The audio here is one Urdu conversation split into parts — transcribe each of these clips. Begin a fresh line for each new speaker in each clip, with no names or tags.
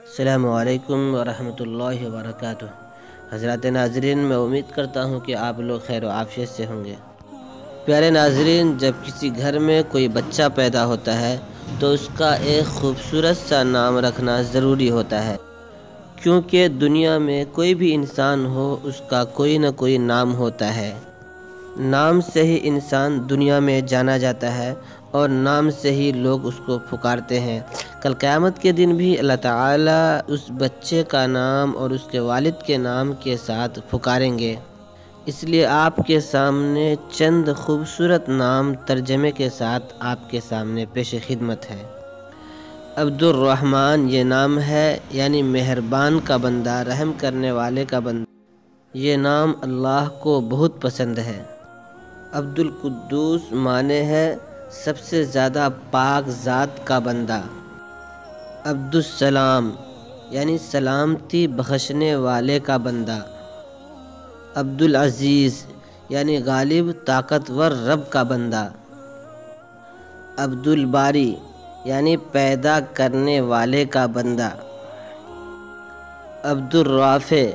السلام علیکم ورحمۃ اللہ وبرکاتہ۔ حضرات ناظرین، میں امید کرتا ہوں کہ آپ لوگ خیر و عافیت سے ہوں گے۔ پیارے ناظرین، جب کسی گھر میں کوئی بچہ پیدا ہوتا ہے تو اس کا ایک خوبصورت سا نام رکھنا ضروری ہوتا ہے، کیونکہ دنیا میں کوئی بھی انسان ہو اس کا کوئی نہ کوئی نام ہوتا ہے۔ نام سے ہی انسان دنیا میں جانا جاتا ہے اور نام سے ہی لوگ اس کو پکارتے ہیں۔ کل قیامت کے دن بھی اللہ تعالیٰ اس بچے کا نام اور اس کے والد کے نام کے ساتھ پکاریں گے۔ اس لیے آپ کے سامنے چند خوبصورت نام ترجمے کے ساتھ آپ کے سامنے پیش خدمت ہے۔ عبد الرحمن یہ نام ہے، یعنی مہربان کا بندہ، رحم کرنے والے کا بندہ۔ یہ نام اللہ کو بہت پسند ہے۔ عبد القدوس معنی ہے سب سے زیادہ پاک ذات کا بندہ۔ عبد السلام یعنی سلامتی بخشنے والے کا بندہ۔ عبد العزیز یعنی غالب طاقتور رب کا بندہ۔ عبد الباری یعنی پیدا کرنے والے کا بندہ۔ عبد الرافع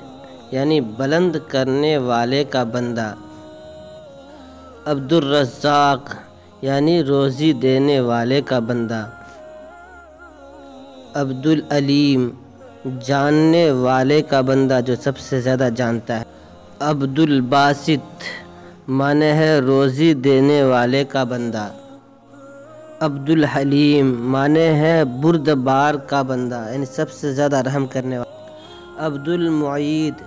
یعنی بلند کرنے والے کا بندہ۔ عبد الرزاق یعنی روزی دینے والے کا بندہ۔ عبد العلیم جاننے والے کا بندہ، جو سب سے زیادہ جانتا ہے۔ عبد الباسط معنی ہے روزی دینے والے کا بندہ۔ عبد الحلیم معنی ہے بردبار کا بندہ، یعنی سب سے زیادہ رحم کرنے والا۔ عبد المعید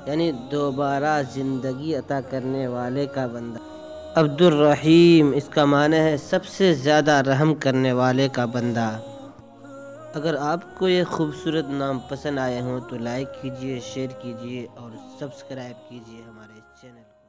یعنی دوبارہ زندگی عطا کرنے والے کا بندہ۔ عبد الرحیم اس کا معنی ہے سب سے زیادہ رحم کرنے والے کا بندہ۔ اگر آپ کو یہ خوبصورت نام پسند آئے ہوں تو لائک کیجئے، شیئر کیجئے اور سبسکرائب کیجئے ہمارے چینل کو۔